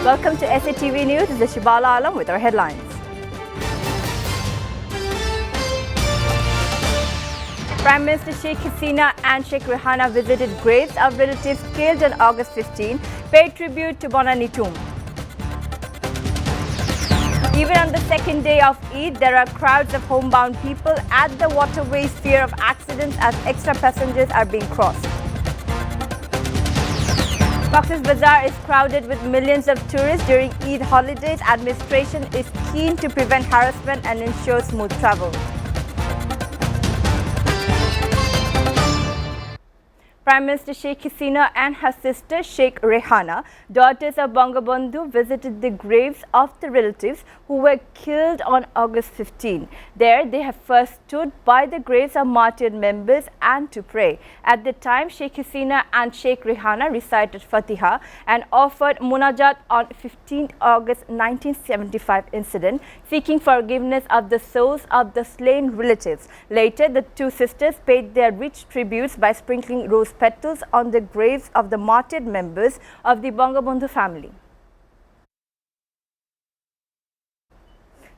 Welcome to SATV News. This is Shibala Alam with our headlines. Prime Minister Sheikh Hasina and Sheikh Rehana visited graves of relatives killed on August 15, paid tribute to Bonani tomb. Even on the second day of Eid, there are crowds of homebound people at the waterways, fear of accidents as extra passengers are being crossed. Cox's Bazar is crowded with millions of tourists during Eid holidays. Administration is keen to prevent harassment and ensure smooth travel. Prime Minister Sheikh Hasina and her sister Sheikh Rehana, daughters of Bangabandhu, visited the graves of the relatives who were killed on August 15. There, they have first stood by the graves of martyred members and to pray. At the time, Sheikh Hasina and Sheikh Rehana recited Fatiha and offered munajat on 15 August 1975 incident, seeking forgiveness of the souls of the slain relatives. Later, the two sisters paid their rich tributes by sprinkling rose petals on the graves of the martyred members of the Bangabandhu family.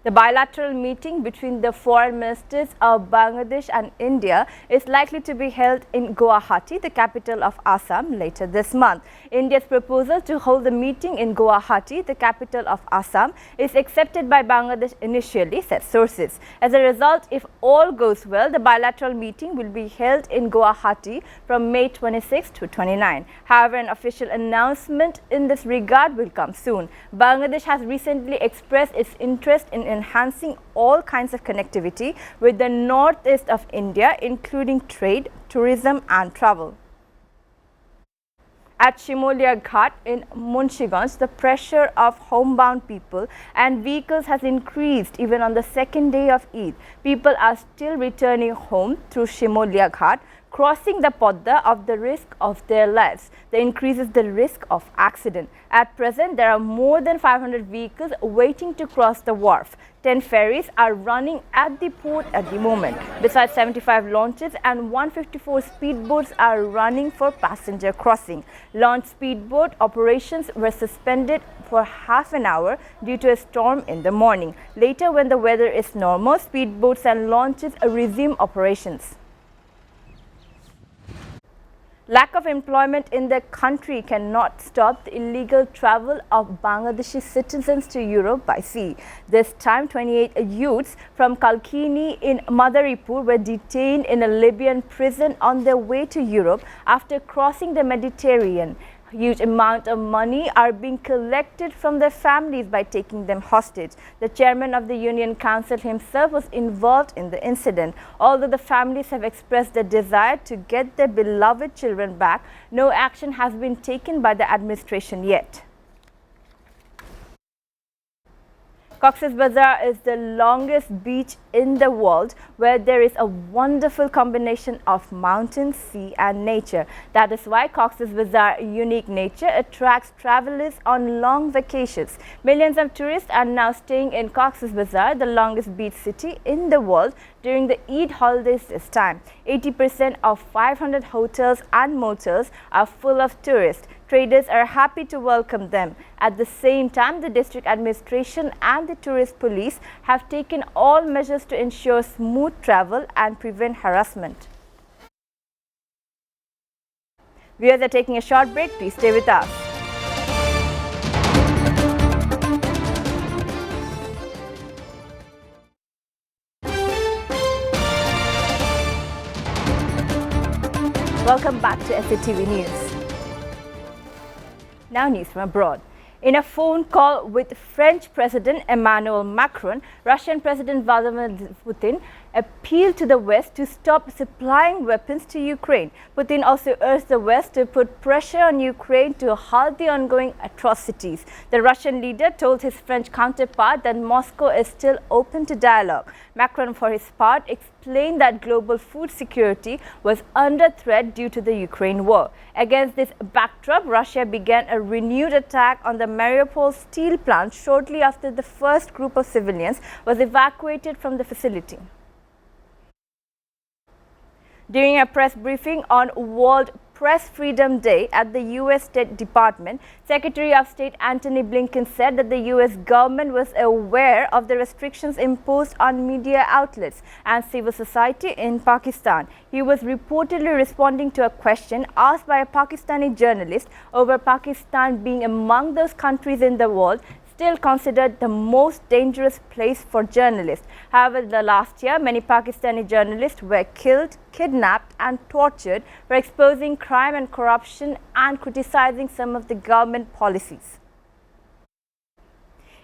The bilateral meeting between the foreign ministers of Bangladesh and India is likely to be held in Guwahati, the capital of Assam, later this month. India's proposal to hold the meeting in Guwahati, the capital of Assam, is accepted by Bangladesh initially, said sources. As a result, if all goes well, the bilateral meeting will be held in Guwahati from May 26 to 29. However, an official announcement in this regard will come soon. Bangladesh has recently expressed its interest in enhancing all kinds of connectivity with the northeast of India, including trade, tourism and travel. At Shimolia Ghat in Munshiganj, the pressure of homebound people and vehicles has increased even on the second day of Eid. People are still returning home through Shimolia Ghat, crossing the Podda of the risk of their lives. That increases the risk of accident. At present, there are more than 500 vehicles waiting to cross the wharf. 10 ferries are running at the port at the moment. Besides, 75 launches and 154 speedboats are running for passenger crossing. Launch speedboat operations were suspended for half an hour due to a storm in the morning. Later, when the weather is normal, speedboats and launches resume operations. Lack of employment in the country cannot stop the illegal travel of Bangladeshi citizens to Europe by sea. This time, 28 youths from Kalkini in Madaripur were detained in a Libyan prison on their way to Europe after crossing the Mediterranean. Huge amount of money are being collected from their families by taking them hostage. The chairman of the Union Council himself was involved in the incident. Although the families have expressed their desire to get their beloved children back, no action has been taken by the administration yet. Cox's Bazar is the longest beach in the world, where there is a wonderful combination of mountain, sea and nature. That is why Cox's Bazar's unique nature attracts travelers on long vacations. Millions of tourists are now staying in Cox's Bazar, the longest beach city in the world, during the Eid holidays this time. 80% of 500 hotels and motels are full of tourists. Traders are happy to welcome them. At the same time, the district administration and the tourist police have taken all measures to ensure smooth travel and prevent harassment. Viewers are taking a short break. Please stay with us. Welcome back to SATV News. Now news from abroad. In a phone call with French President Emmanuel Macron, Russian President Vladimir Putin appealed to the West to stop supplying weapons to Ukraine. Putin also urged the West to put pressure on Ukraine to halt the ongoing atrocities. The Russian leader told his French counterpart that Moscow is still open to dialogue. Macron, for his part, explained that global food security was under threat due to the Ukraine war. Against this backdrop, Russia began a renewed attack on the Mariupol steel plant shortly after the first group of civilians was evacuated from the facility. During a press briefing on World Press Freedom Day at the U.S. State Department, Secretary of State Antony Blinken said that the U.S. government was aware of the restrictions imposed on media outlets and civil society in Pakistan. He was reportedly responding to a question asked by a Pakistani journalist over Pakistan being among those countries in the world still considered the most dangerous place for journalists. However, the last year, many Pakistani journalists were killed, kidnapped and tortured for exposing crime and corruption and criticizing some of the government policies.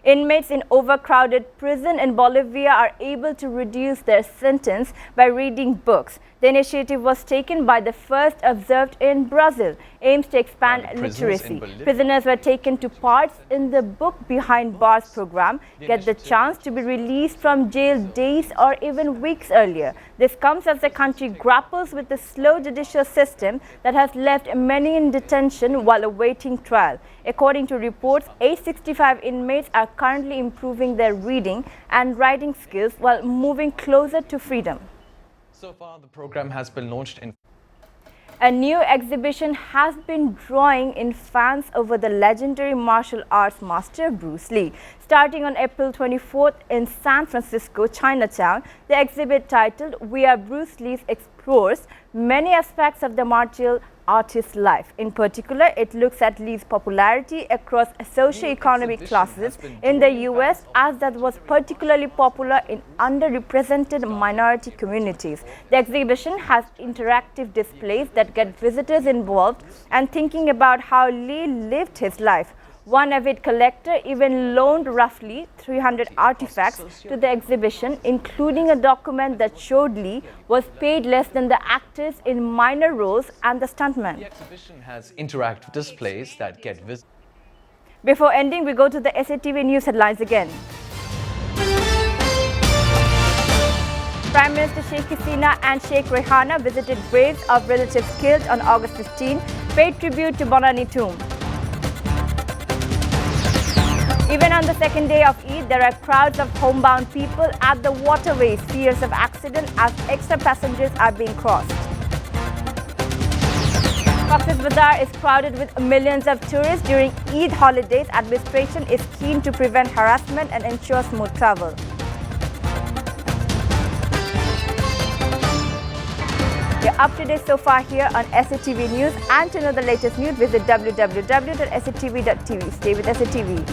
Inmates in overcrowded prison in Bolivia are able to reduce their sentence by reading books. The initiative was taken by the first observed in Brazil, aims to expand literacy. Prisoners were taken to parts in the Book Behind Bars program, get the chance to be released from jail days or even weeks earlier. This comes as the country grapples with the slow judicial system that has left many in detention while awaiting trial. According to reports, 865 inmates are currently improving their reading and writing skills while moving closer to freedom. So far, the program has been launched in. A new exhibition has been drawing in fans over the legendary martial arts master Bruce Lee. Starting on April 24th in San Francisco, Chinatown, the exhibit titled "We Are Bruce Lee" explores many aspects of the martial artist's life. In particular, it looks at Lee's popularity across socio-economic classes in the US, as that was particularly popular in underrepresented minority communities. The exhibition has interactive displays that get visitors involved and thinking about how Lee lived his life. One avid collector even loaned roughly 300 artifacts to the exhibition, including a document that showed Lee was paid less than the actors in minor roles and the stuntmen. The exhibition has interactive displays that get visitors. Before ending, we go to the SATV news headlines again. Prime Minister Sheikh Hasina and Sheikh Rehana visited graves of relatives killed on August 15, paid tribute to Bonani tomb. Even on the second day of Eid, there are crowds of homebound people at the waterways, fears of accident as extra passengers are being crossed. Cox's Bazar is crowded with millions of tourists during Eid holidays. Administration is keen to prevent harassment and ensure smooth travel. You're up to date so far here on SATV News, and to know the latest news, visit www.satv.tv. Stay with SATV.